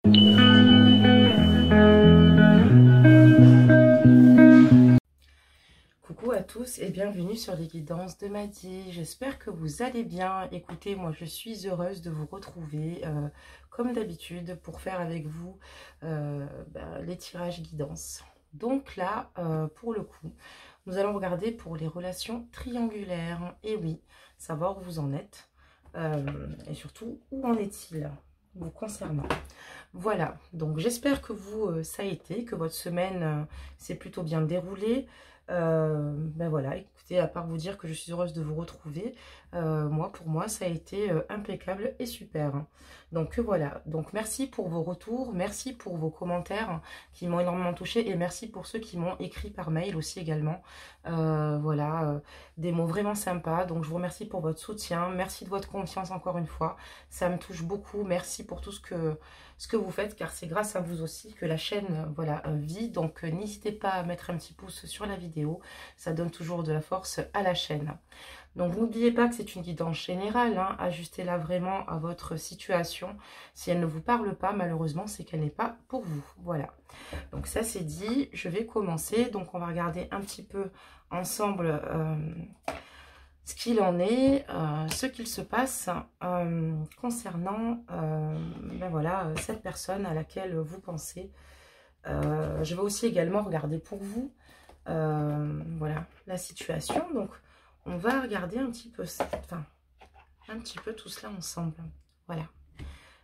Coucou à tous et bienvenue sur les guidances de Maddy. J'espère que vous allez bien. Écoutez, moi je suis heureuse de vous retrouver comme d'habitude pour faire avec vous les tirages guidance. Donc là, pour le coup, nous allons regarder pour les relations triangulaires. Et oui, savoir où vous en êtes et surtout où en est-il vous concernant. Voilà, donc j'espère que vous, ça a été, que votre semaine s'est plutôt bien déroulée. Ben voilà, écoutez, à part vous dire que je suis heureuse de vous retrouver, pour moi, ça a été impeccable et super. Donc voilà, donc merci pour vos retours, merci pour vos commentaires qui m'ont énormément touchée et merci pour ceux qui m'ont écrit par mail aussi également. Des mots vraiment sympas, donc je vous remercie pour votre soutien, merci de votre confiance encore une fois, ça me touche beaucoup, merci pour tout ce que vous faites, car c'est grâce à vous aussi que la chaîne vit. Donc n'hésitez pas à mettre un petit pouce sur la vidéo, ça donne toujours de la force à la chaîne. Donc n'oubliez pas que c'est une guidance générale, hein, ajustez-la vraiment à votre situation. Si elle ne vous parle pas, malheureusement, c'est qu'elle n'est pas pour vous. Voilà, donc ça c'est dit, je vais commencer. Donc on va regarder un petit peu ensemble ce qu'il en est, ce qu'il se passe concernant cette personne à laquelle vous pensez. Je vais aussi également regarder pour vous la situation. Donc on va regarder un petit peu tout cela ensemble. Voilà,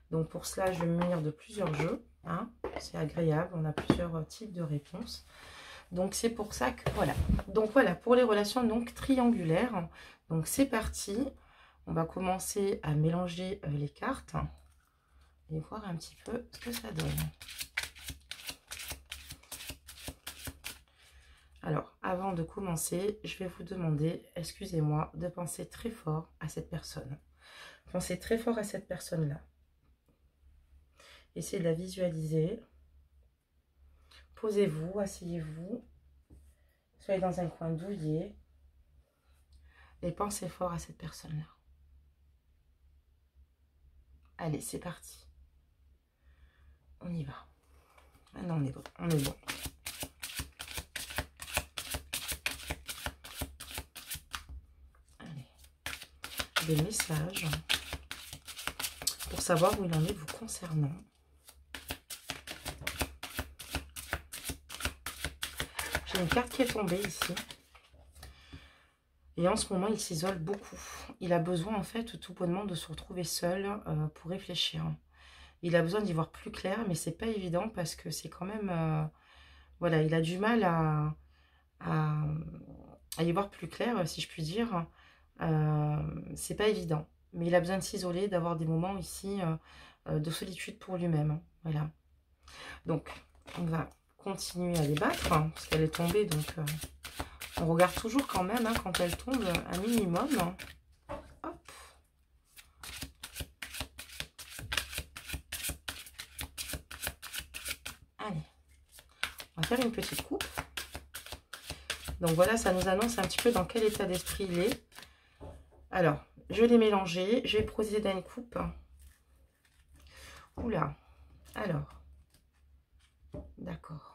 donc pour cela je vais me munir de plusieurs jeux, hein. C'est agréable, on a plusieurs types de réponses. Donc c'est pour ça que voilà. Donc voilà pour les relations donc triangulaires. Donc c'est parti. On va commencer à mélanger les cartes et voir un petit peu ce que ça donne. Alors avant de commencer, je vais vous demander, excusez-moi, de penser très fort à cette personne. Pensez très fort à cette personne-là. Essayez de la visualiser. Posez-vous, asseyez-vous. Soyez dans un coin douillet. Et pensez fort à cette personne-là. Allez, c'est parti. On y va. Maintenant, on est bon. On est bon. Allez. Des messages pour savoir où il en est vous concernant. J'ai une carte qui est tombée ici. Et en ce moment, il s'isole beaucoup. Il a besoin, en fait, tout bonnement de se retrouver seul pour réfléchir. Il a besoin d'y voir plus clair, mais c'est pas évident parce que c'est quand même... voilà, il a du mal à y voir plus clair, si je puis dire. C'est pas évident. Mais il a besoin de s'isoler, d'avoir des moments ici de solitude pour lui-même. Voilà. Donc, on va continuer à débattre, hein, parce qu'elle est tombée, donc... on regarde toujours quand même, hein, quand elle tombe, un minimum. Hop. Allez. On va faire une petite coupe. Donc voilà, ça nous annonce un petit peu dans quel état d'esprit il est. Alors, je l'ai mélangé. Je vais procéder à une coupe. Oula. Alors. D'accord.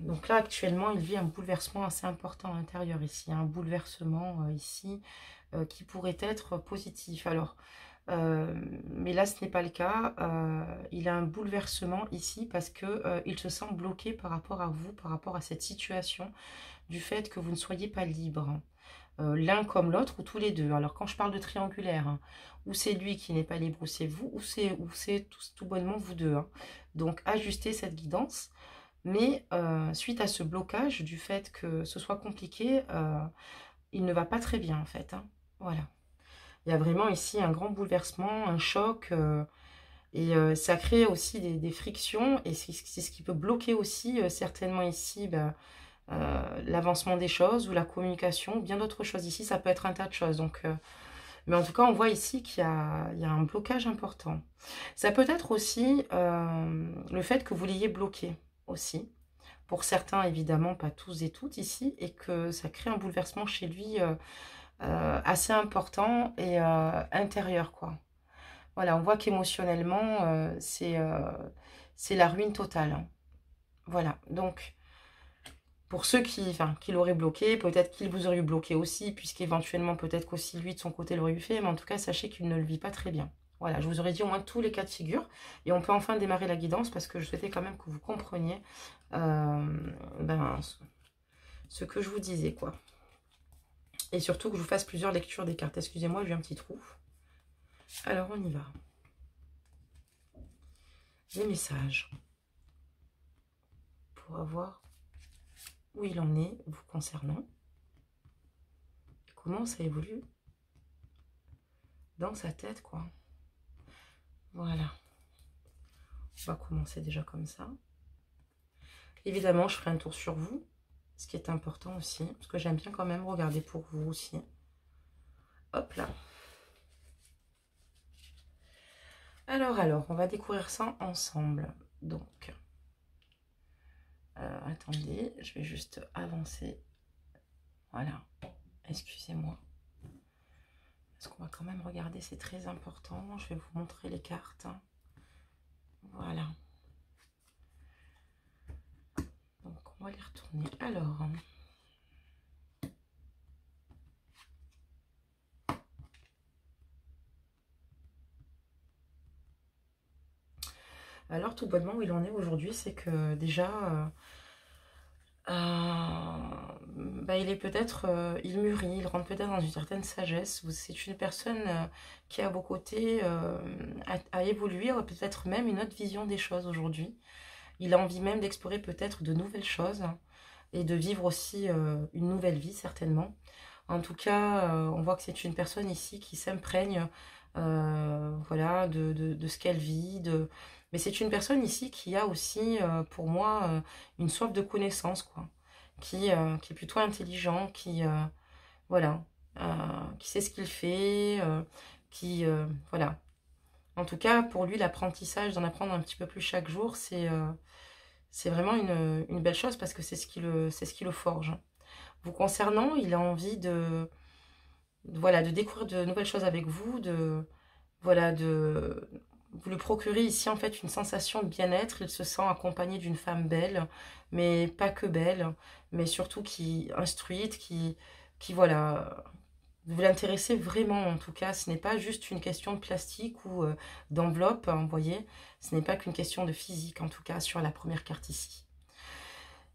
Donc là actuellement il vit un bouleversement assez important à l'intérieur ici, un bouleversement ici qui pourrait être positif. Alors mais là ce n'est pas le cas, il a un bouleversement ici parce que il se sent bloqué par rapport à vous, par rapport à cette situation du fait que vous ne soyez pas libre, l'un comme l'autre ou tous les deux. Alors quand je parle de triangulaire, hein, ou c'est lui qui n'est pas libre ou c'est vous, ou c'est tout bonnement vous deux, hein. Donc ajustez cette guidance. Mais suite à ce blocage, du fait que ce soit compliqué, il ne va pas très bien en fait, hein. Voilà. Il y a vraiment ici un grand bouleversement, un choc, et ça crée aussi des frictions. Et c'est ce qui peut bloquer aussi certainement ici l'avancement des choses ou la communication, ou bien d'autres choses. Ici, ça peut être un tas de choses. Donc, mais en tout cas, on voit ici qu'il y a un blocage important. Ça peut être aussi le fait que vous l'ayez bloqué aussi. Pour certains, évidemment, pas tous et toutes ici, et que ça crée un bouleversement chez lui assez important et intérieur, quoi. Voilà, on voit qu'émotionnellement, c'est la ruine totale, hein. Voilà, donc pour ceux qui l'auraient bloqué, peut-être qu'il vous aurait bloqué aussi, puisqu'éventuellement, peut-être qu'aussi lui, de son côté, l'aurait eu fait, mais en tout cas, sachez qu'il ne le vit pas très bien. Voilà, je vous aurais dit au moins tous les cas de figure, et on peut enfin démarrer la guidance, parce que je souhaitais quand même que vous compreniez ben, ce que je vous disais, quoi. Et surtout que je vous fasse plusieurs lectures des cartes. Excusez-moi, j'ai un petit trou. Alors, on y va. Les messages. Pour avoir où il en est vous concernant. Comment ça évolue dans sa tête, quoi. Voilà. On va commencer déjà comme ça. Évidemment, je ferai un tour sur vous, ce qui est important aussi, parce que j'aime bien quand même regarder pour vous aussi. Hop là. Alors, on va découvrir ça ensemble. Donc, attendez, je vais juste avancer. Voilà, excusez-moi. Parce qu'on va quand même regarder, c'est très important. Je vais vous montrer les cartes. Voilà. Donc, on va les retourner. Alors, tout bonnement, où il en est aujourd'hui, c'est que déjà, bah, il est peut-être, il mûrit, il rentre peut-être dans une certaine sagesse. C'est une personne qui, à vos côtés, a évolué, a peut-être même une autre vision des choses aujourd'hui. Il a envie même d'explorer peut-être de nouvelles choses et de vivre aussi une nouvelle vie, certainement. En tout cas, on voit que c'est une personne ici qui s'imprègne voilà, de ce qu'elle vit. Mais c'est une personne ici qui a aussi, pour moi, une soif de connaissance, quoi. Qui est plutôt intelligent, voilà, qui sait ce qu'il fait, voilà. En tout cas, pour lui, l'apprentissage, d'en apprendre un petit peu plus chaque jour, c'est vraiment une belle chose parce que c'est ce qui le forge. Vous concernant, il a envie voilà, de découvrir de nouvelles choses avec vous, voilà, vous lui procurez ici en fait une sensation de bien-être. Il se sent accompagné d'une femme belle, mais pas que belle, mais surtout qui instruite, voilà, vous l'intéressez vraiment en tout cas. Ce n'est pas juste une question de plastique ou d'enveloppe, hein, vous voyez. Ce n'est pas qu'une question de physique en tout cas sur la première carte ici.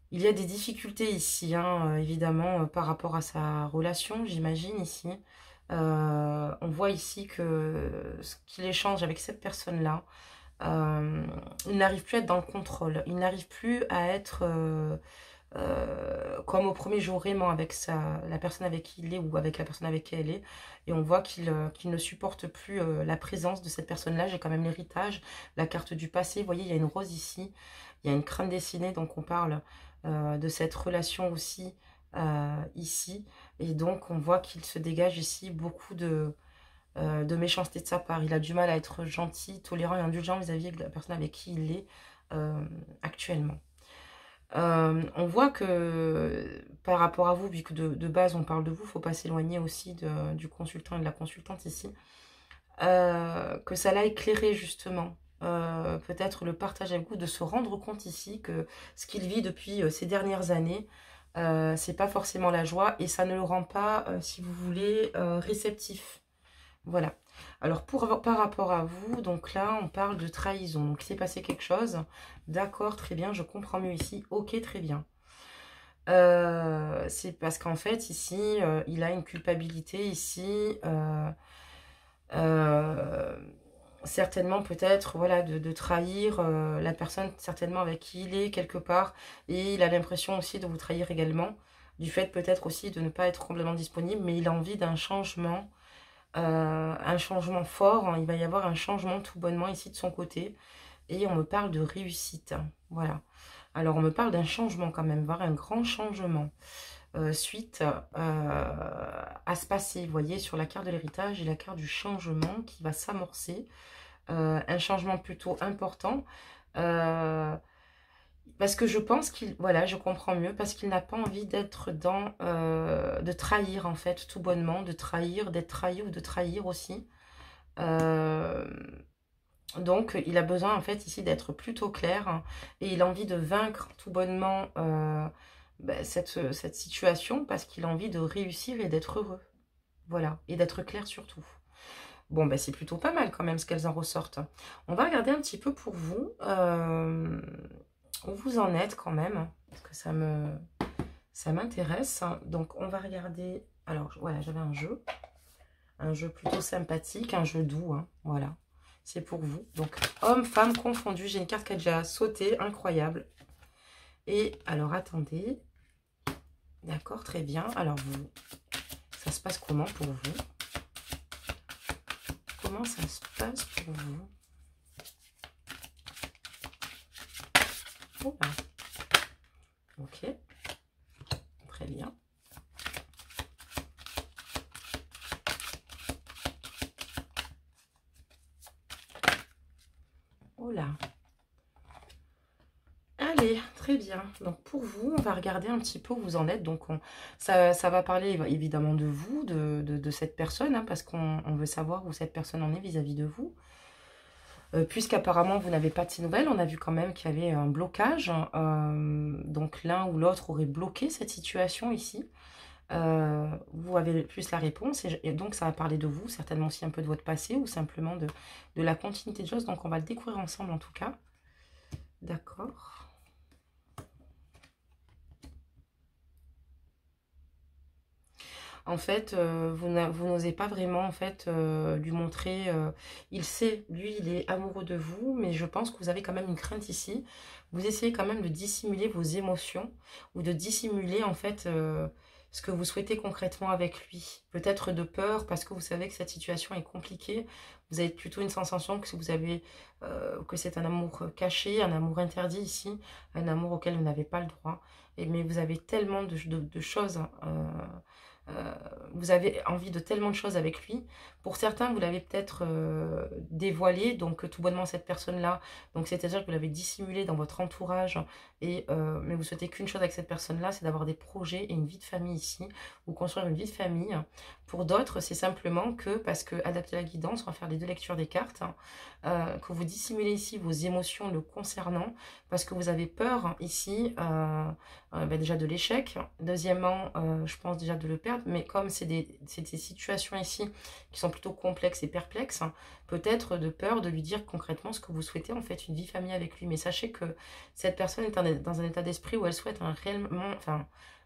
Il y a des difficultés ici, hein, évidemment, par rapport à sa relation, j'imagine, ici. On voit ici que ce qu'il échange avec cette personne-là, il n'arrive plus à être dans le contrôle. Il n'arrive plus à être comme au premier jour vraiment avec la personne avec qui il est ou avec la personne avec qui elle est. Et on voit qu'il ne supporte plus la présence de cette personne-là. J'ai quand même l'héritage, la carte du passé. Vous voyez, il y a une rose ici, il y a une crâne dessinée, donc on parle de cette relation aussi ici. Et donc on voit qu'il se dégage ici beaucoup de méchanceté de sa part. Il a du mal à être gentil, tolérant et indulgent vis-à-vis de la personne avec qui il est actuellement. On voit que par rapport à vous, vu que de base on parle de vous, il ne faut pas s'éloigner aussi du consultant et de la consultante ici, que ça l'a éclairé justement. Peut-être le partage avec vous, de se rendre compte ici que ce qu'il vit depuis ces dernières années, c'est pas forcément la joie et ça ne le rend pas, si vous voulez, réceptif. Voilà. Alors, par rapport à vous, donc là, on parle de trahison. Donc, il s'est passé quelque chose. D'accord, très bien, je comprends mieux ici. Ok, très bien. C'est parce qu'en fait, ici, il a une culpabilité ici. Certainement, peut-être, voilà, de trahir la personne, certainement, avec qui il est, quelque part. Et il a l'impression aussi de vous trahir également. Du fait, peut-être aussi, de ne pas être complètement disponible. Mais il a envie d'un changement. Un changement fort, hein. Il va y avoir un changement tout bonnement ici de son côté. Et on me parle de réussite. Voilà. Alors, on me parle d'un changement quand même, voire un grand changement. Suite à se passer. Vous voyez, sur la carte de l'héritage et la carte du changement qui va s'amorcer. Un changement plutôt important. Parce que je pense qu'il, voilà, je comprends mieux, parce qu'il n'a pas envie d'être dans, de trahir en fait, tout bonnement, de trahir, d'être trahi ou de trahir aussi. Donc, il a besoin, en fait, ici d'être plutôt clair. Hein, et il a envie de vaincre tout bonnement cette situation parce qu'il a envie de réussir et d'être heureux. Voilà. Et d'être clair surtout. Bon, ben, c'est plutôt pas mal quand même ce qu'elles en ressortent. On va regarder un petit peu pour vous. Où vous en êtes quand même. Parce que ça m'intéresse. Donc, on va regarder... Alors, voilà, j'avais un jeu. Un jeu plutôt sympathique, un jeu doux. Hein, voilà. C'est pour vous. Donc, homme, femme confondus. J'ai une carte qui a déjà sauté. Incroyable. Et alors, attendez. D'accord, très bien. Alors, vous, ça se passe comment pour vous? Comment ça se passe pour vous? Oh là. Ok. Très bien. Oh là. Allez, très bien. Donc pour vous, on va regarder un petit peu où vous en êtes. Donc ça va parler évidemment de vous, de cette personne, hein, parce qu'on veut savoir où cette personne en est vis-à-vis de vous. Puisqu'apparemment vous n'avez pas de ces nouvelles, on a vu quand même qu'il y avait un blocage. Donc l'un ou l'autre aurait bloqué cette situation ici. Vous avez plus la réponse et donc ça va parler de vous, certainement aussi un peu de votre passé ou simplement de la continuité de choses. Donc on va le découvrir ensemble en tout cas. D'accord. En fait, vous n'osez pas vraiment en fait lui montrer. Il sait, lui, il est amoureux de vous, mais je pense que vous avez quand même une crainte ici. Vous essayez quand même de dissimuler vos émotions ou de dissimuler en fait ce que vous souhaitez concrètement avec lui. Peut-être de peur parce que vous savez que cette situation est compliquée. Vous avez plutôt une sensation que vous avez que c'est un amour caché, un amour interdit ici, un amour auquel vous n'avez pas le droit. Mais vous avez tellement de choses. Vous avez envie de tellement de choses avec lui. Pour certains, vous l'avez peut-être dévoilé, donc tout bonnement cette personne-là. Donc c'est-à-dire que vous l'avez dissimulé dans votre entourage. Mais vous souhaitez qu'une chose avec cette personne-là, c'est d'avoir des projets et une vie de famille ici, ou construire une vie de famille. Pour d'autres, c'est simplement que, parce que adapter la guidance, on va faire les deux lectures des cartes, que vous dissimulez ici vos émotions le concernant, parce que vous avez peur ici, déjà de l'échec. Deuxièmement, je pense déjà de le perdre, mais comme c'est des situations ici qui sont plutôt complexes et perplexes, hein, peut-être de peur de lui dire concrètement ce que vous souhaitez, en fait, une vie famille avec lui. Mais sachez que cette personne est dans un état d'esprit où elle souhaite un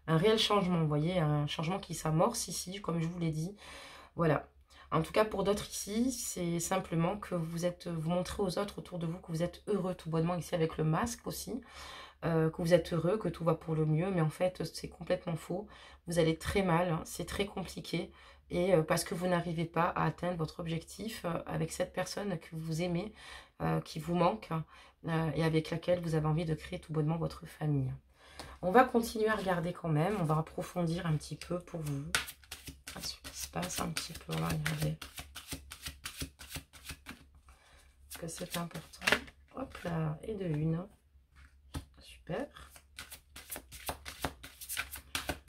réel changement, vous voyez, un changement qui s'amorce ici, comme je vous l'ai dit. Voilà. En tout cas, pour d'autres ici, c'est simplement que vous montrez aux autres autour de vous que vous êtes heureux tout bonnement ici avec le masque aussi. Que vous êtes heureux, que tout va pour le mieux, mais en fait c'est complètement faux. Vous allez très mal, hein, c'est très compliqué, et parce que vous n'arrivez pas à atteindre votre objectif avec cette personne que vous aimez, qui vous manque, et avec laquelle vous avez envie de créer tout bonnement votre famille. On va continuer à regarder quand même, on va approfondir un petit peu pour vous. Ce qui se passe un petit peu, on va regarder. Parce que c'est important. Hop là, et de une. Super.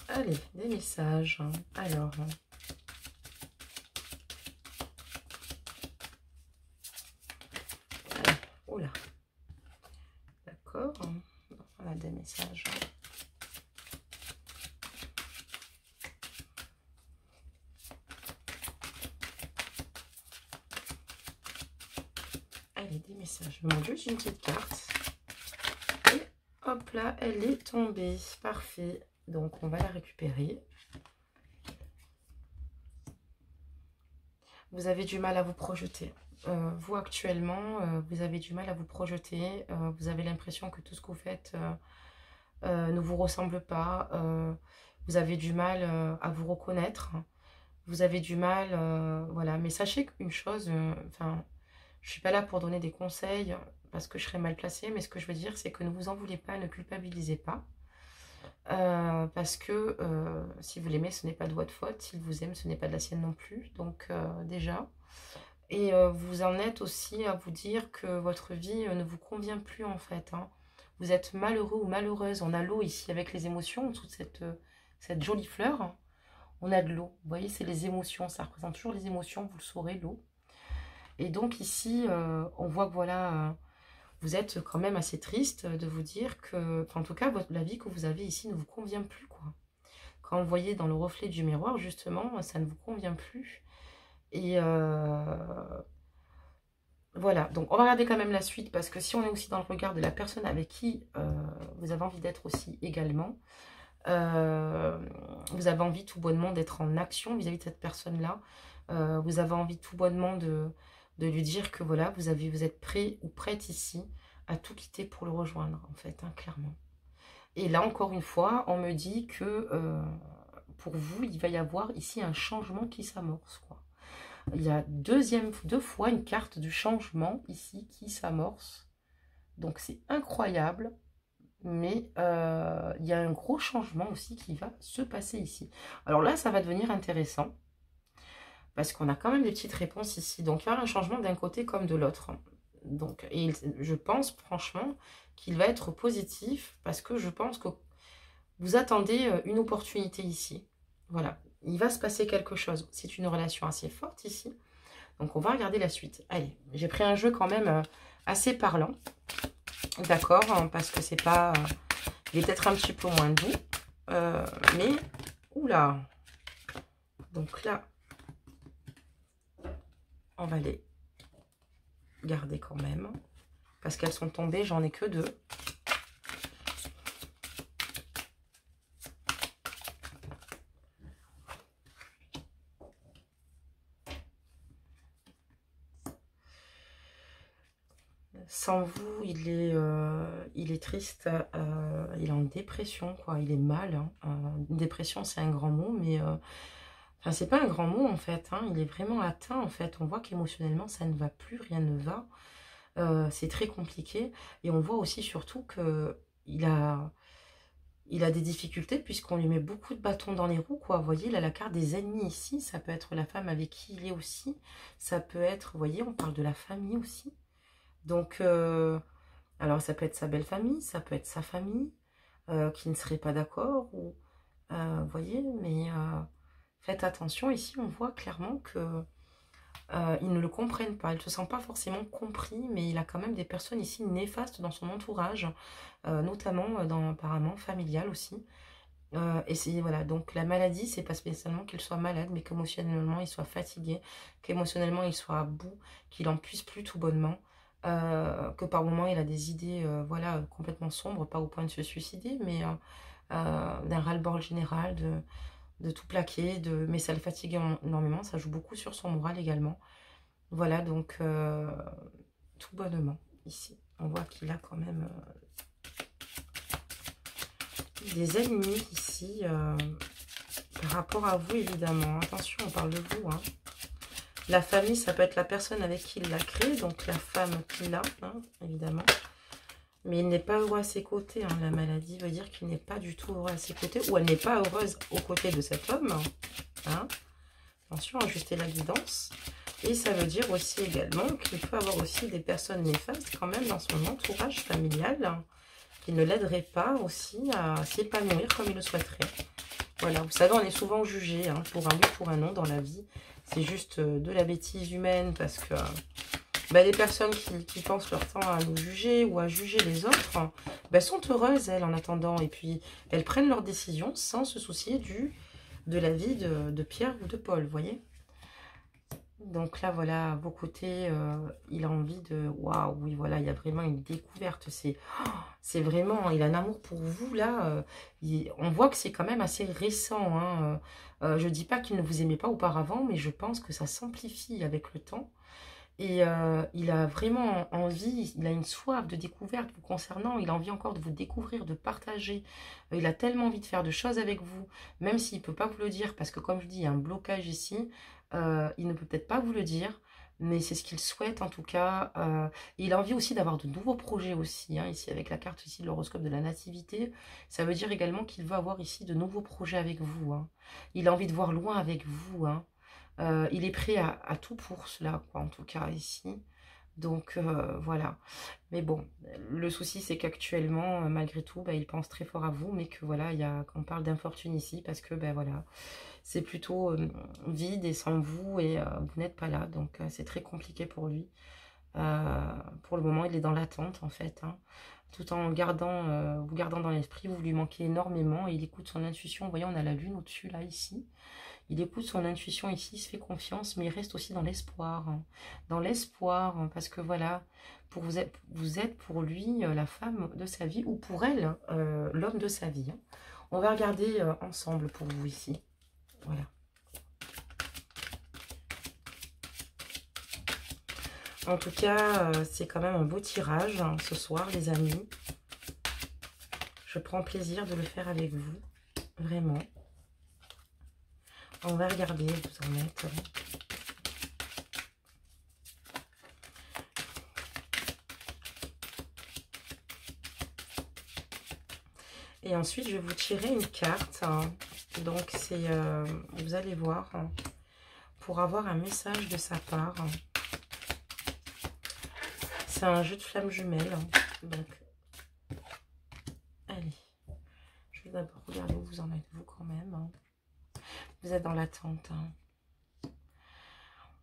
Allez, des messages. Alors. Allez, oula. D'accord. On a des messages. Allez, des messages. Mon Dieu, j'ai une petite carte. Et hop là, elle est tombée. Parfait. Donc, on va la récupérer. Vous avez du mal à vous projeter. Vous, actuellement, vous avez du mal à vous projeter. Vous avez l'impression que tout ce que vous faites ne vous ressemble pas. Vous avez du mal à vous reconnaître. Vous avez du mal, voilà. Mais sachez qu'une chose, je suis pas là pour donner des conseils parce que je serais mal placée, mais ce que je veux dire, c'est que ne vous en voulez pas, ne culpabilisez pas. Parce que si vous l'aimez, ce n'est pas de votre faute. S'il vous aime, ce n'est pas de la sienne non plus. Donc déjà. Et vous en êtes aussi à vous dire que votre vie ne vous convient plus en fait. Hein. Vous êtes malheureux ou malheureuse. On a l'eau ici avec les émotions, en dessous de cette jolie fleur. On a de l'eau. Vous voyez, c'est les émotions. Ça représente toujours les émotions, vous le saurez, l'eau. Et donc ici, on voit que voilà, vous êtes quand même assez triste de vous dire que, enfin, en tout cas, la vie que vous avez ici ne vous convient plus, quoi. Quand vous voyez dans le reflet du miroir, justement, ça ne vous convient plus. Et voilà, donc on va regarder quand même la suite, parce que si on est aussi dans le regard de la personne avec qui vous avez envie d'être aussi également, vous avez envie tout bonnement d'être en action vis-à-vis de cette personne-là. Vous avez envie tout bonnement de lui dire que voilà, vous êtes prêt ou prête ici à tout quitter pour le rejoindre, en fait, hein, clairement. Et là, encore une fois, on me dit que pour vous, il va y avoir ici un changement qui s'amorce, quoi. Il y a deux fois une carte du changement ici qui s'amorce. Donc c'est incroyable. Mais il y a un gros changement aussi qui va se passer ici. Alors là, ça va devenir intéressant. Parce qu'on a quand même des petites réponses ici. Donc il y aura un changement d'un côté comme de l'autre. Donc, et je pense franchement qu'il va être positif. Parce que je pense que vous attendez une opportunité ici. Voilà. Il va se passer quelque chose. C'est une relation assez forte ici. Donc on va regarder la suite. Allez, j'ai pris un jeu quand même assez parlant. D'accord, hein, parce que c'est pas... il est peut-être un petit peu moins doux. Mais... Oula. Donc là, on va les garder quand même. Parce qu'elles sont tombées, j'en ai que 2. Sans vous, il est triste, il est en dépression, quoi. Il est mal. Hein. Dépression, c'est un grand mot, mais enfin, c'est pas un grand mot en fait. Hein. Il est vraiment atteint en fait. On voit qu'émotionnellement, ça ne va plus, rien ne va. C'est très compliqué. Et on voit aussi surtout que il a des difficultés puisqu'on lui met beaucoup de bâtons dans les roues, quoi. Vous voyez, il a la carte des ennemis ici. Ça peut être la femme avec qui il est aussi. Ça peut être, vous voyez, on parle de la famille aussi. Donc, alors ça peut être sa belle famille, ça peut être sa famille qui ne serait pas d'accord, ou vous voyez, mais faites attention, ici on voit clairement que ils ne le comprennent pas, il ne se sent pas forcément compris, mais il a quand même des personnes ici néfastes dans son entourage, notamment dans apparemment familial aussi. Et c'est voilà, donc la maladie, c'est pas spécialement qu'il soit malade, mais qu'émotionnellement il soit fatigué, qu'émotionnellement il soit à bout, qu'il en puisse plus tout bonnement. Que par moments il a des idées voilà, complètement sombres, pas au point de se suicider, mais d'un ras-le-bol général, de tout plaquer, mais ça le fatigue énormément, ça joue beaucoup sur son moral également. Voilà, donc tout bonnement, ici. On voit qu'il a quand même des ennemis ici, par rapport à vous, évidemment. Attention, on parle de vous, hein. La famille, ça peut être la personne avec qui il l'a créé, donc la femme qu'il a, hein, évidemment. Mais il n'est pas heureux à ses côtés. Hein. La maladie veut dire qu'il n'est pas du tout heureux à ses côtés, ou elle n'est pas heureuse aux côtés de cet homme. Hein. Attention, ajuster la guidance. Et ça veut dire aussi également qu'il peut avoir aussi des personnes néfastes quand même dans son entourage familial, hein, qui ne l'aideraient pas aussi à s'épanouir comme il le souhaiterait. Voilà, vous savez, on est souvent jugé hein, pour un oui, pour un non dans la vie. C'est juste de la bêtise humaine parce que les personnes qui pensent leur temps à nous juger ou à juger les autres, sont heureuses, elles, en attendant. Et puis, elles prennent leurs décisions sans se soucier de la vie de Pierre ou de Paul, vous voyez. Donc là, voilà, vos côtés, il a envie de... Waouh, oui, voilà, il y a vraiment une découverte. C'est vraiment... Il a un amour pour vous, là. On voit que c'est quand même assez récent. Hein. Je ne dis pas qu'il ne vous aimait pas auparavant, mais je pense que ça s'amplifie avec le temps. Et il a vraiment envie, il a une soif de découverte vous concernant, il a envie encore de vous découvrir, de partager. Il a tellement envie de faire de choses avec vous, même s'il ne peut pas vous le dire, parce que comme je dis, il y a un blocage ici, il ne peut peut-être pas vous le dire, mais c'est ce qu'il souhaite en tout cas. Il a envie aussi d'avoir de nouveaux projets aussi, hein, ici avec la carte ici de l'horoscope de la nativité. Ça veut dire également qu'il veut avoir ici de nouveaux projets avec vous. Hein. Il a envie de voir loin avec vous, hein. Il est prêt à tout pour cela, quoi, en tout cas, ici. Donc voilà. Mais bon, le souci c'est qu'actuellement, malgré tout, bah, il pense très fort à vous, mais que voilà, on parle d'infortune ici, parce que ben voilà, c'est plutôt vide et sans vous, et vous n'êtes pas là, donc c'est très compliqué pour lui. Pour le moment, il est dans l'attente en fait, hein, tout en vous gardant dans l'esprit, vous lui manquez énormément, et il écoute son intuition. Vous voyez, on a la lune au-dessus là, ici. Il écoute son intuition ici, il se fait confiance, mais il reste aussi dans l'espoir. Hein. Dans l'espoir, hein, parce que voilà, vous êtes pour lui la femme de sa vie, ou pour elle, l'homme de sa vie. Hein. On va regarder ensemble pour vous ici. Voilà. En tout cas, c'est quand même un beau tirage hein, ce soir, les amis. Je prends plaisir de le faire avec vous, vraiment. On va regarder, vous en êtes. Et ensuite, je vais vous tirer une carte. Hein. Donc, c'est, vous allez voir, hein, pour avoir un message de sa part. Hein. C'est un jeu de flammes jumelles. Hein. Donc, allez. Je vais d'abord regarder où vous en êtes, vous, quand même. Hein. Vous êtes dans l'attente. Hein.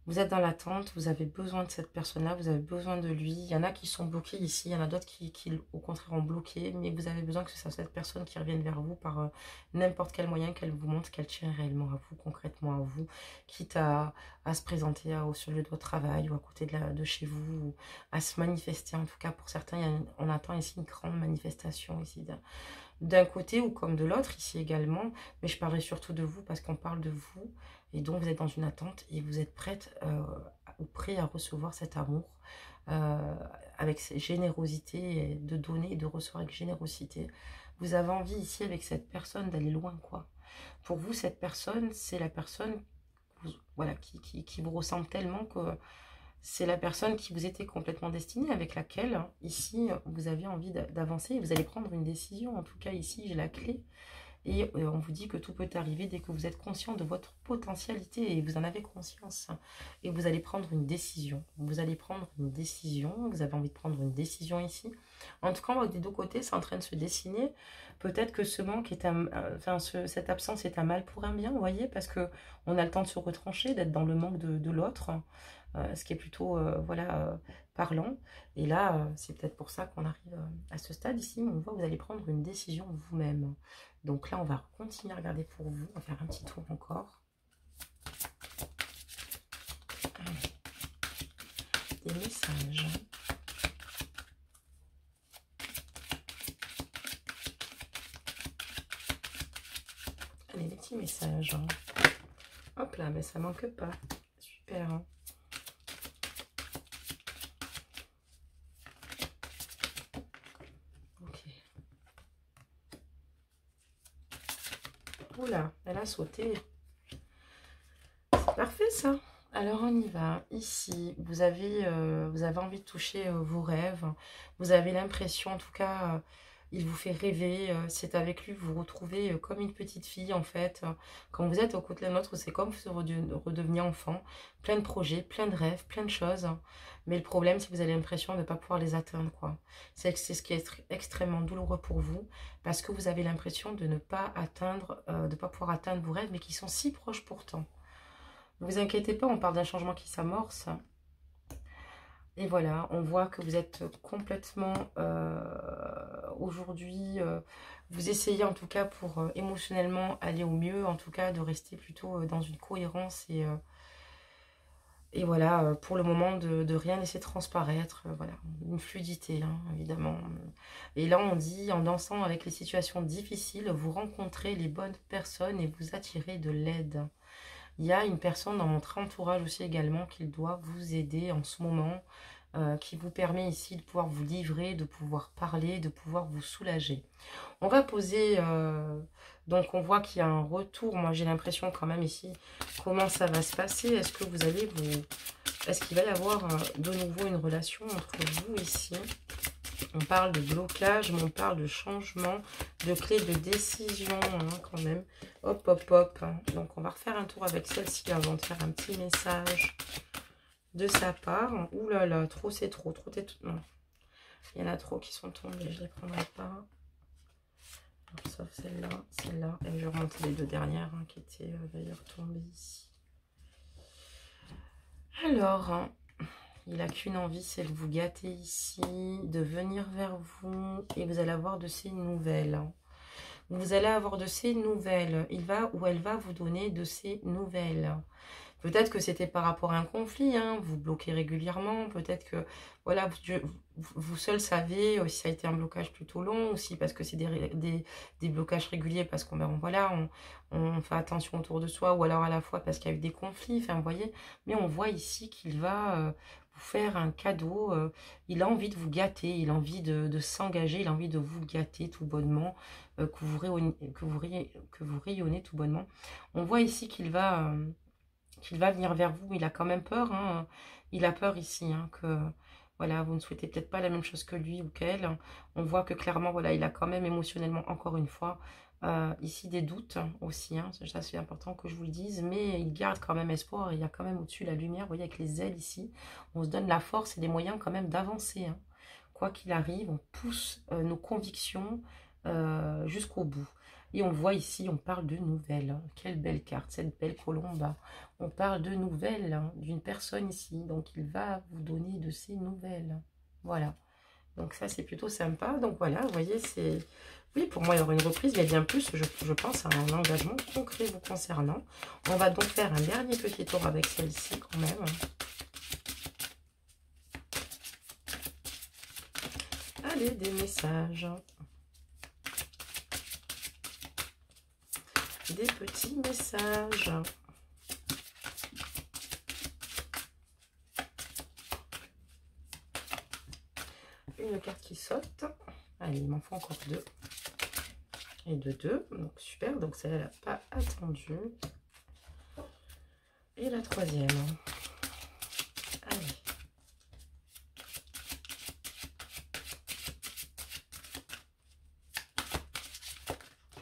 Vous êtes dans l'attente, vous avez besoin de cette personne-là, vous avez besoin de lui. Il y en a qui sont bloqués ici, il y en a d'autres qui, au contraire, ont bloqué. Mais vous avez besoin que ce soit cette personne qui revienne vers vous par n'importe quel moyen, qu'elle vous montre qu'elle tient réellement à vous, concrètement à vous. Quitte à se présenter sur le lieu de votre travail ou à côté de chez vous, ou à se manifester. En tout cas, pour certains, on attend ici une grande manifestation ici d'un côté ou comme de l'autre, ici également. Mais je parlerai surtout de vous parce qu'on parle de vous. Et donc, vous êtes dans une attente et vous êtes prête ou prêt à recevoir cet amour avec générosité, de donner et de recevoir avec générosité. Vous avez envie ici avec cette personne d'aller loin, quoi. Pour vous, cette personne, c'est la personne voilà, qui vous ressemble tellement que c'est la personne qui vous était complètement destinée, avec laquelle, hein, ici, vous avez envie d'avancer et vous allez prendre une décision. En tout cas, ici, j'ai la clé. Et on vous dit que tout peut arriver dès que vous êtes conscient de votre potentialité et vous en avez conscience. Et vous allez prendre une décision. Vous allez prendre une décision. Vous avez envie de prendre une décision ici. En tout cas, des deux côtés, c'est en train de se dessiner. Peut-être que ce manque est cette absence est un mal pour un bien, vous voyez, parce que on a le temps de se retrancher, d'être dans le manque de l'autre, ce qui est plutôt voilà, parlant. Et là, c'est peut-être pour ça qu'on arrive à ce stade ici. On voit que vous allez prendre une décision vous-même. Donc là, on va continuer à regarder pour vous. On va faire un petit tour encore. Allez. Des messages. Allez, des petits messages. Hop là, mais ça manque pas. Super. Hein. Ok. Oula, elle a sauté. C'est parfait ça. Alors on y va. Ici, vous avez envie de toucher vos rêves. Vous avez l'impression, en tout cas, il vous fait rêver. C'est avec lui que vous vous retrouvez comme une petite fille, en fait. Quand vous êtes au côté de l'autre, c'est comme vous redevenir enfant. Plein de projets, plein de rêves, plein de choses. Mais le problème, c'est que vous avez l'impression de ne pas pouvoir les atteindre, quoi. C'est ce qui est extrêmement douloureux pour vous. Parce que vous avez l'impression de ne pas atteindre, de pas pouvoir atteindre vos rêves, mais qui sont si proches pourtant. Ne vous inquiétez pas, on parle d'un changement qui s'amorce. Et voilà, on voit que vous êtes complètement aujourd'hui, vous essayez en tout cas pour émotionnellement aller au mieux, en tout cas de rester plutôt dans une cohérence et voilà, pour le moment de rien laisser transparaître, voilà, une fluidité hein, évidemment. Et là on dit, en dansant avec les situations difficiles, vous rencontrez les bonnes personnes et vous attirez de l'aide. Il y a une personne dans votre entourage aussi également qui doit vous aider en ce moment, qui vous permet ici de pouvoir vous livrer, de pouvoir parler, de pouvoir vous soulager. On va poser, donc on voit qu'il y a un retour, moi j'ai l'impression quand même ici, comment ça va se passer, est-ce que vous allez est-ce qu'il va y avoir de nouveau une relation entre vous ici? On parle de blocage, mais on parle de changement, de clé de décision hein, quand même. Hop, hop, hop. Hein. Donc, on va refaire un tour avec celle-ci avant de faire un petit message de sa part. Ouh là là, trop c'est trop, non. Il y en a trop qui sont tombés, je les prendrai pas. Alors, sauf celle-là, et je vais remonter les deux dernières qui étaient d'ailleurs tombées ici. Alors, il n'a qu'une envie, c'est de vous gâter ici, de venir vers vous, et vous allez avoir de ces nouvelles. Vous allez avoir de ces nouvelles. Il va ou elle va vous donner de ces nouvelles. Peut-être que c'était par rapport à un conflit, hein, vous bloquez régulièrement, peut-être que, voilà, vous seul savez si ça a été un blocage plutôt long, aussi parce que c'est des blocages réguliers, parce qu'on voilà, on fait attention autour de soi, ou alors à la fois parce qu'il y a eu des conflits, enfin, vous voyez, mais on voit ici qu'il va vous faire un cadeau, il a envie de vous gâter, il a envie de s'engager, il a envie de vous gâter tout bonnement, que vous rayonnez tout bonnement. On voit ici qu'il va venir vers vous. Il a quand même peur, hein. Il a peur ici, hein, que voilà, vous ne souhaitez peut-être pas la même chose que lui ou qu'elle. On voit que clairement, voilà, il a quand même émotionnellement, encore une fois, ici des doutes aussi, hein. Ça c'est important que je vous le dise, mais il garde quand même espoir. Il y a quand même au-dessus la lumière, vous voyez, avec les ailes ici. On se donne la force et les moyens quand même d'avancer, hein. Quoi qu'il arrive, on pousse nos convictions jusqu'au bout. Et on voit ici, on parle de nouvelles. Quelle belle carte, cette belle colombe. On parle de nouvelles, hein, d'une personne ici. Donc, il va vous donner de ces nouvelles. Voilà. Donc, ça, c'est plutôt sympa. Donc, voilà, vous voyez, c'est... Oui, pour moi, il y aura une reprise. Il y a bien plus, je pense, à un engagement concret vous concernant. On va donc faire un dernier petit tour avec celle-ci, quand même. Allez, des messages. Des petits messages. Une carte qui saute. Allez, il m'en faut encore deux. Et de deux. Donc, super. Donc, celle-là, elle n'a pas attendu. Et la troisième. Allez.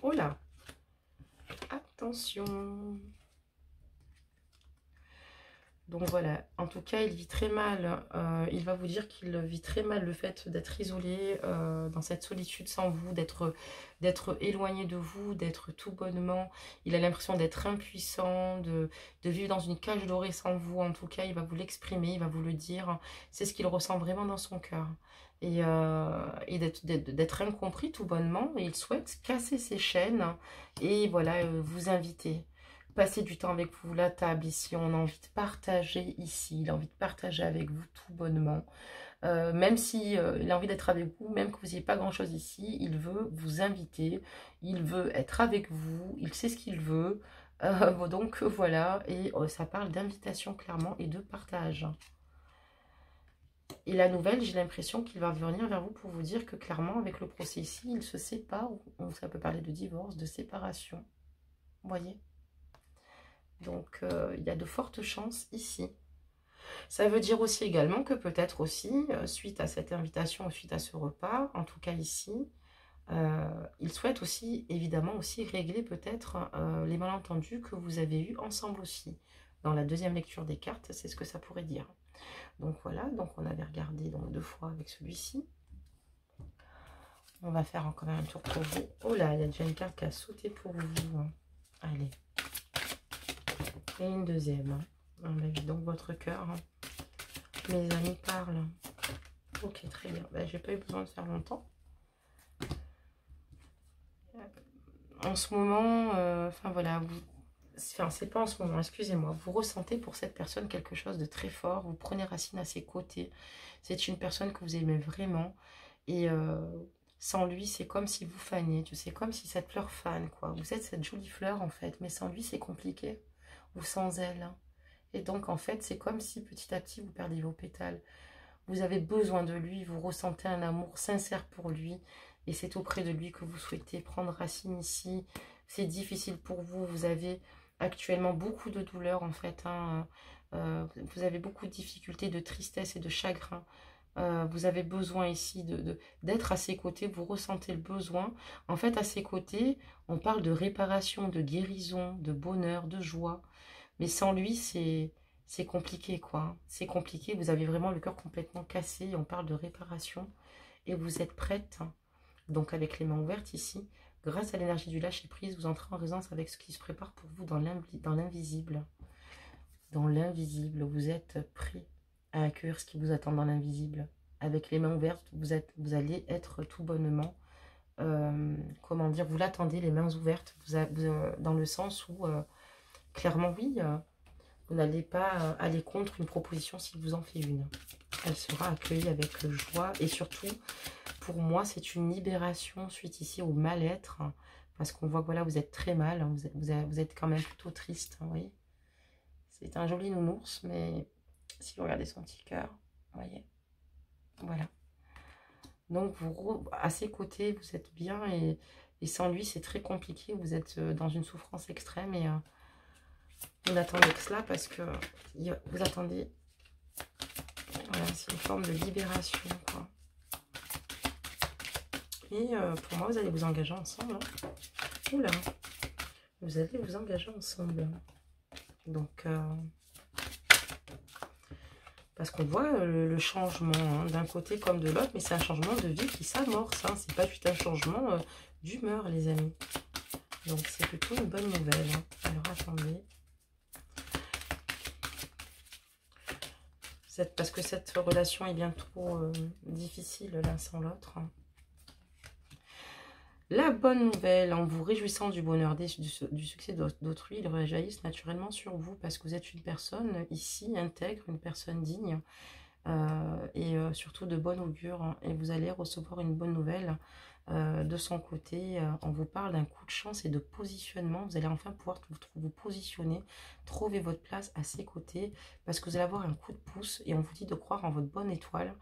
Oh là. Attention. Donc voilà, en tout cas, il vit très mal, il va vous dire qu'il vit très mal le fait d'être isolé, dans cette solitude sans vous, d'être éloigné de vous, d'être tout bonnement. Il a l'impression d'être impuissant, de vivre dans une cage dorée sans vous. En tout cas, il va vous l'exprimer, il va vous le dire. C'est ce qu'il ressent vraiment dans son cœur. Et d'être incompris tout bonnement. Et il souhaite casser ses chaînes et voilà, vous inviter. Passer du temps avec vous, la table ici, on a envie de partager ici, il a envie de partager avec vous tout bonnement. Même si il a envie d'être avec vous, même que vous n'ayez pas grand chose ici, il veut vous inviter, il veut être avec vous, il sait ce qu'il veut. Donc voilà, et ça parle d'invitation clairement et de partage. Et la nouvelle, j'ai l'impression qu'il va venir vers vous pour vous dire que clairement, avec le procès ici, il se sépare, ou ça peut parler de divorce, de séparation. Vous voyez ? Donc, il y a de fortes chances ici. Ça veut dire aussi également que peut-être aussi, suite à cette invitation, suite à ce repas, en tout cas ici, il souhaite aussi, évidemment, aussi régler peut-être les malentendus que vous avez eus ensemble aussi. Dans la deuxième lecture des cartes, c'est ce que ça pourrait dire. Donc voilà, donc on avait regardé donc 2 fois avec celui-ci. On va faire encore un tour pour vous. Oh là, il y a déjà une carte qui a sauté pour vous. Allez. Et une deuxième. On a vu donc votre cœur. Mes amis parlent. Ok, très bien. Ben, j'ai pas eu besoin de faire longtemps. En ce moment, enfin voilà, enfin c'est pas en ce moment, excusez-moi, vous ressentez pour cette personne quelque chose de très fort, vous prenez racine à ses côtés. C'est une personne que vous aimez vraiment. Et sans lui, c'est comme si vous faniez. C'est comme si cette fleur fane, quoi. Vous êtes cette jolie fleur, en fait. Mais sans lui, c'est compliqué. Ou sans elle. Et donc, en fait, c'est comme si petit à petit, vous perdez vos pétales. Vous avez besoin de lui, vous ressentez un amour sincère pour lui. Et c'est auprès de lui que vous souhaitez prendre racine ici. C'est difficile pour vous. Vous avez actuellement beaucoup de douleur, en fait. Hein. Vous avez beaucoup de difficultés, de tristesse et de chagrin. Vous avez besoin ici d'être à ses côtés. Vous ressentez le besoin. En fait, à ses côtés, on parle de réparation, de guérison, de bonheur, de joie. Mais sans lui, c'est compliqué, quoi. Hein. C'est compliqué, vous avez vraiment le cœur complètement cassé. On parle de réparation. Et vous êtes prête, hein. Donc avec les mains ouvertes ici, grâce à l'énergie du lâcher-prise, vous entrez en résonance avec ce qui se prépare pour vous dans l'invisible. Dans l'invisible, vous êtes prêt à accueillir ce qui vous attend dans l'invisible. Avec les mains ouvertes, vous allez être tout bonnement, comment dire, vous l'attendez les mains ouvertes, dans le sens où, clairement oui, vous n'allez pas aller contre une proposition si vous en fait une. Elle sera accueillie avec joie et surtout, pour moi, c'est une libération suite ici au mal-être, hein, parce qu'on voit que voilà, vous êtes très mal, hein, vous êtes quand même plutôt triste, hein, vous voyez. C'est un joli nounours, mais si vous regardez son petit cœur, vous voyez, voilà. Donc, à ses côtés, vous êtes bien et sans lui, c'est très compliqué. Vous êtes dans une souffrance extrême et vous n'attendez que cela parce que vous attendez. Voilà, c'est une forme de libération, quoi. Et pour moi, vous allez vous engager ensemble. Hein. Oula, vous allez vous engager ensemble. Donc, parce qu'on voit le changement hein, d'un côté comme de l'autre, mais c'est un changement de vie qui s'amorce. Hein. C'est pas juste un changement d'humeur, les amis. Donc, c'est plutôt une bonne nouvelle. Hein. Alors, attendez. Parce que cette relation est bien trop difficile l'un sans l'autre. Hein. La bonne nouvelle, en vous réjouissant du bonheur, du succès d'autrui, ils réagissent naturellement sur vous parce que vous êtes une personne ici intègre, une personne digne et surtout de bonne augure. Hein, et vous allez recevoir une bonne nouvelle de son côté. On vous parle d'un coup de chance et de positionnement. Vous allez enfin pouvoir vous positionner, trouver votre place à ses côtés parce que vous allez avoir un coup de pouce et on vous dit de croire en votre bonne étoile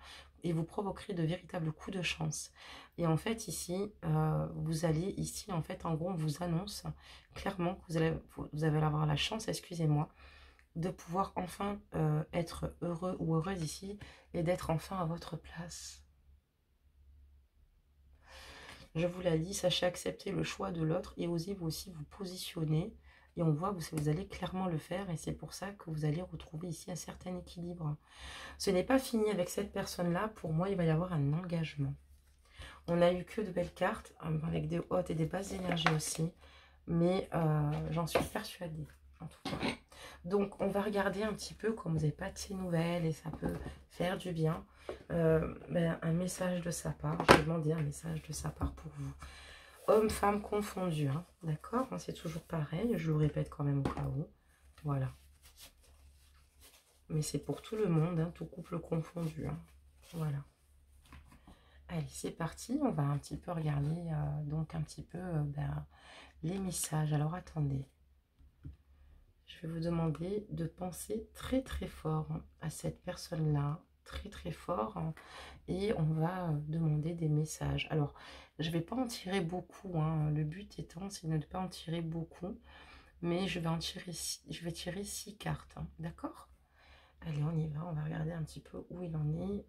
et vous provoquerez de véritables coups de chance. Et en fait, ici, vous allez, ici, en fait, en gros, on vous annonce clairement que vous allez avoir la chance, excusez-moi, de pouvoir enfin être heureux ou heureuse ici et d'être enfin à votre place. Je vous l'ai dit, sachez accepter le choix de l'autre et osez vous aussi vous positionner. Et on voit que vous allez clairement le faire et c'est pour ça que vous allez retrouver ici un certain équilibre. Ce n'est pas fini avec cette personne-là. Pour moi, il va y avoir un engagement. On n'a eu que de belles cartes, avec des hautes et des basses énergies aussi. Mais j'en suis persuadée, en tout cas. Donc, on va regarder un petit peu, comme vous n'avez pas de ces nouvelles, et ça peut faire du bien, un message de sa part. Je vais demander un message de sa part pour vous. Homme, femme confondus, hein, d'accord? C'est toujours pareil, je le répète quand même au cas où. Voilà. Mais c'est pour tout le monde, hein, tout couple confondu. Hein. Voilà. Allez, c'est parti. On va un petit peu regarder donc un petit peu les messages. Alors, attendez. Je vais vous demander de penser très très fort à cette personne-là. Très très fort. Et on va demander des messages. Alors, je ne vais pas en tirer beaucoup. Hein. Le but étant, c'est de ne pas en tirer beaucoup. Mais je vais tirer 6 cartes. Hein. D'accord? Allez, on y va. On va regarder un petit peu où il en est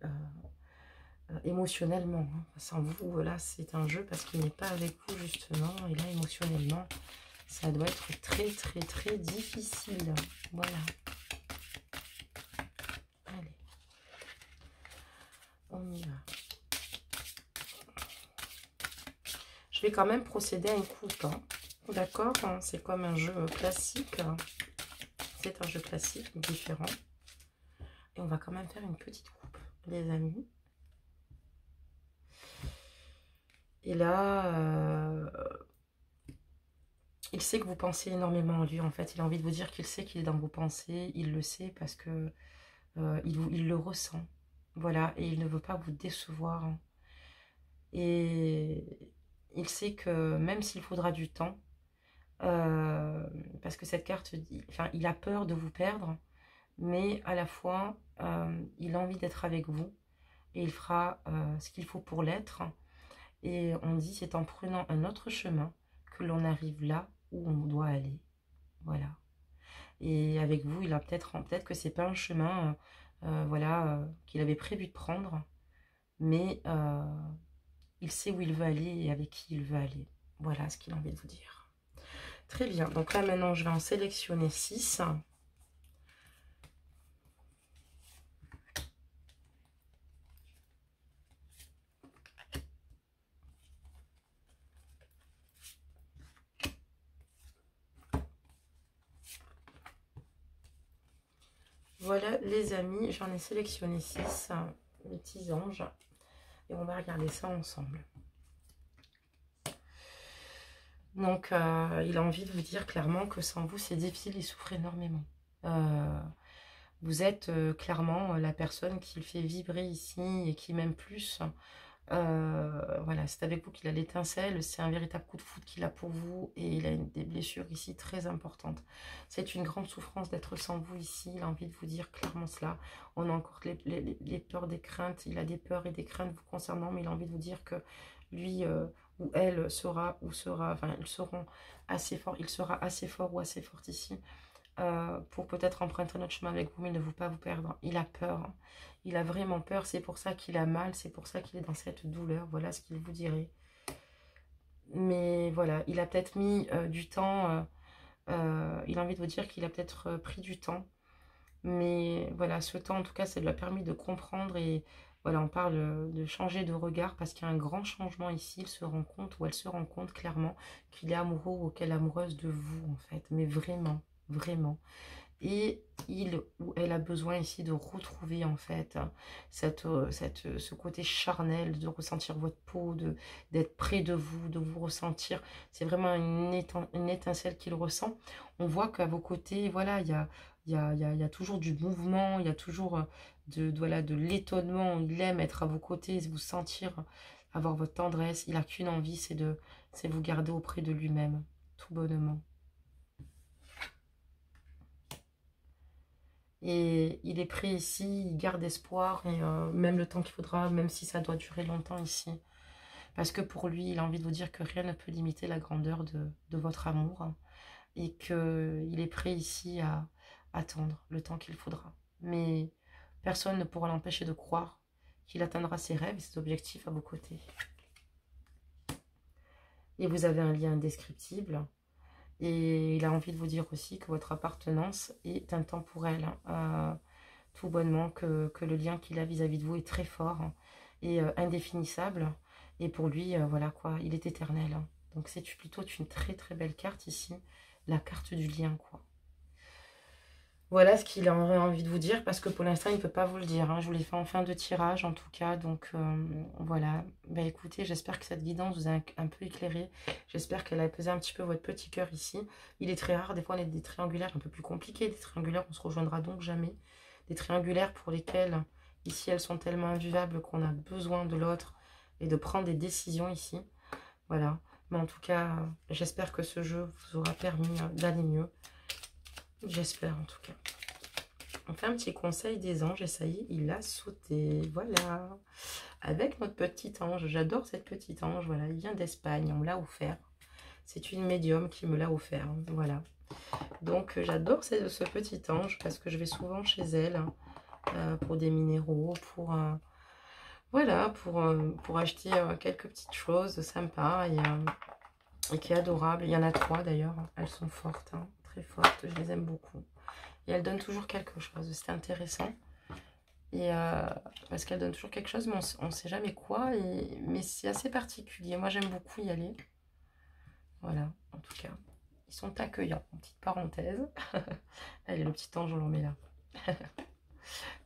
émotionnellement. Hein. Sans vous, là, c'est un jeu parce qu'il n'est pas avec vous, justement. Et là, émotionnellement, ça doit être très, très, très difficile. Voilà. Allez. On y va. Je vais quand même procéder à une coupe. Hein. D'accord? Hein, c'est comme un jeu classique. C'est un jeu classique, différent. Et on va quand même faire une petite coupe, les amis. Et là, il sait que vous pensez énormément à lui, en fait. Il a envie de vous dire qu'il sait qu'il est dans vos pensées. Il le sait parce que il le ressent. Voilà, et il ne veut pas vous décevoir. Hein. Et il sait que même s'il faudra du temps, parce que cette carte, enfin, il a peur de vous perdre, mais à la fois, il a envie d'être avec vous et il fera ce qu'il faut pour l'être. Et on dit, c'est en prenant un autre chemin que l'on arrive là où on doit aller. Voilà. Et avec vous, il a peut-être que c'est pas un chemin voilà, qu'il avait prévu de prendre, mais il sait où il veut aller et avec qui il veut aller. Voilà ce qu'il a envie de vous dire. Très bien. Donc là, maintenant, je vais en sélectionner 6. Voilà les amis, j'en ai sélectionné 6, les petits anges. Et on va regarder ça ensemble. Donc, il a envie de vous dire clairement que sans vous, c'est difficile, il souffre énormément. Vous êtes clairement la personne qui le fait vibrer ici et qui m'aime plus. Voilà, c'est avec vous qu'il a l'étincelle, c'est un véritable coup de foudre qu'il a pour vous et il a des blessures ici très importantes. C'est une grande souffrance d'être sans vous ici, il a envie de vous dire clairement cela. On a encore les peurs, des craintes, il a des peurs et des craintes vous concernant, mais il a envie de vous dire que lui ou elle sera, enfin ils seront assez forts, il sera assez fort ou assez forte ici pour peut-être emprunter notre chemin avec vous, mais ne vous pas vous perdre. Il a peur. Il a vraiment peur. C'est pour ça qu'il a mal. C'est pour ça qu'il est dans cette douleur. Voilà ce qu'il vous dirait. Mais voilà, il a peut-être mis du temps. Il a envie de vous dire qu'il a peut-être pris du temps. Mais voilà, ce temps, en tout cas, ça lui a permis de comprendre. Et voilà, on parle de changer de regard parce qu'il y a un grand changement ici. Il se rend compte, ou elle se rend compte clairement qu'il est amoureux ou qu'elle est amoureuse de vous, en fait. Mais vraiment, vraiment. Et il ou elle a besoin ici de retrouver en fait ce côté charnel, de ressentir votre peau, d'être près de vous ressentir. C'est vraiment une étincelle qu'il ressent. On voit qu'à vos côtés, voilà, il y a toujours du mouvement, il y a toujours voilà, de l'étonnement. Il aime être à vos côtés, vous sentir, avoir votre tendresse. Il n'a qu'une envie, c'est vous garder auprès de lui-même, tout bonnement. Et il est prêt ici, il garde espoir, et même le temps qu'il faudra, même si ça doit durer longtemps ici. Parce que pour lui, il a envie de vous dire que rien ne peut limiter la grandeur de votre amour. Et qu'il est prêt ici à attendre le temps qu'il faudra. Mais personne ne pourra l'empêcher de croire qu'il atteindra ses rêves et ses objectifs à vos côtés. Et vous avez un lien indescriptible. Et il a envie de vous dire aussi que votre appartenance est intemporelle. Tout bonnement que le lien qu'il a vis-à-vis de vous est très fort et indéfinissable. Et pour lui, voilà quoi, il est éternel. Donc c'est plutôt une très très belle carte ici. La carte du lien, quoi. Voilà ce qu'il aurait envie de vous dire, parce que pour l'instant, il ne peut pas vous le dire. Je vous l'ai fait en fin de tirage, en tout cas. Donc, voilà. Bah, écoutez, j'espère que cette guidance vous a un peu éclairé. J'espère qu'elle a pesé un petit peu votre petit cœur ici. Il est très rare. Des fois, on a des triangulaires un peu plus compliqués. Des triangulaires, on se rejoindra donc jamais. Des triangulaires pour lesquels, ici, elles sont tellement invivables qu'on a besoin de l'autre et de prendre des décisions ici. Voilà. Mais en tout cas, j'espère que ce jeu vous aura permis d'aller mieux. J'espère en tout cas. On fait un petit conseil des anges et ça y est, il a sauté. Voilà. Avec notre petit ange. J'adore cette petite ange. Voilà, il vient d'Espagne. On me l'a offert. C'est une médium qui me l'a offert. Voilà. Donc j'adore ce petit ange parce que je vais souvent chez elle pour des minéraux, voilà, pour acheter quelques petites choses sympas et qui est adorable. Il y en a 3 d'ailleurs. Elles sont fortes, très fortes. Je les aime beaucoup. Et elles donnent toujours quelque chose. C'est intéressant. Et parce qu'elles donnent toujours quelque chose, mais on ne sait jamais quoi. Mais c'est assez particulier. Moi, j'aime beaucoup y aller. Voilà, en tout cas. Ils sont accueillants. En petite parenthèse. Allez, le petit ange, on l'en met là.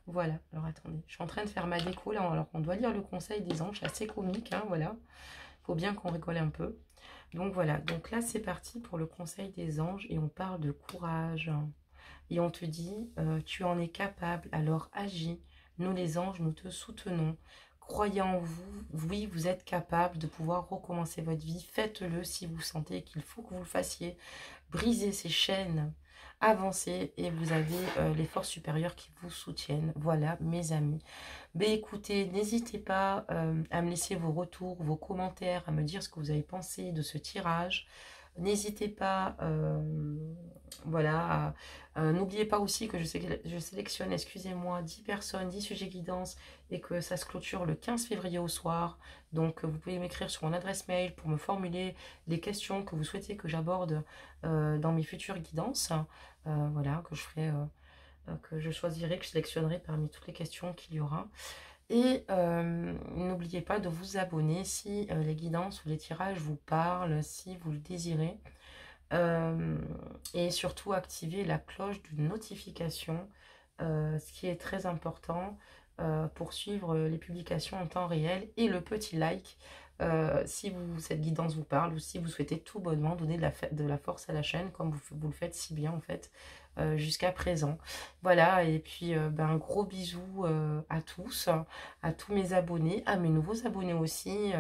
Voilà, alors attendez. Je suis en train de faire ma déco là. Alors, on doit lire le conseil des anges. C'est assez comique, voilà. Faut bien qu'on rigole un peu. Donc voilà, donc là c'est parti pour le conseil des anges et on parle de courage. Et on te dit, tu en es capable, alors agis. Nous les anges, nous te soutenons. Croyez en vous, oui, vous êtes capable de pouvoir recommencer votre vie. Faites-le si vous sentez qu'il faut que vous le fassiez. Brisez ces chaînes, avancez et vous avez les forces supérieures qui vous soutiennent. Voilà, mes amis. Ben écoutez, n'hésitez pas à me laisser vos retours, vos commentaires, à me dire ce que vous avez pensé de ce tirage. N'hésitez pas, voilà, n'oubliez pas aussi que je sélectionne, excusez-moi, 10 personnes, 10 sujets guidance et que ça se clôture le 15 février au soir. Donc, vous pouvez m'écrire sur mon adresse mail pour me formuler les questions que vous souhaitez que j'aborde dans mes futures guidances. Voilà, que je ferai, que je choisirai, que je sélectionnerai parmi toutes les questions qu'il y aura. Et n'oubliez pas de vous abonner si les guidances ou les tirages vous parlent, si vous le désirez. Et surtout activer la cloche de notification ce qui est très important pour suivre les publications en temps réel, et le petit like si cette guidance vous parle, ou si vous souhaitez tout bonnement donner de la force à la chaîne, comme vous le faites si bien en fait jusqu'à présent. Voilà, et puis ben, un gros bisou à tous, à tous mes abonnés, à mes nouveaux abonnés aussi.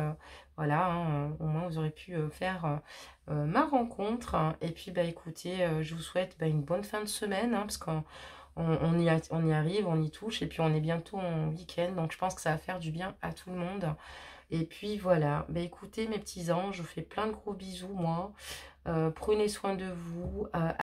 Voilà, hein, au moins vous aurez pu faire ma rencontre. Et puis bah écoutez, je vous souhaite bah, une bonne fin de semaine, hein, parce qu'on on y arrive, on y touche, et puis on est bientôt en week-end, donc je pense que ça va faire du bien à tout le monde. Et puis voilà, bah écoutez mes petits anges, je vous fais plein de gros bisous moi. Prenez soin de vous.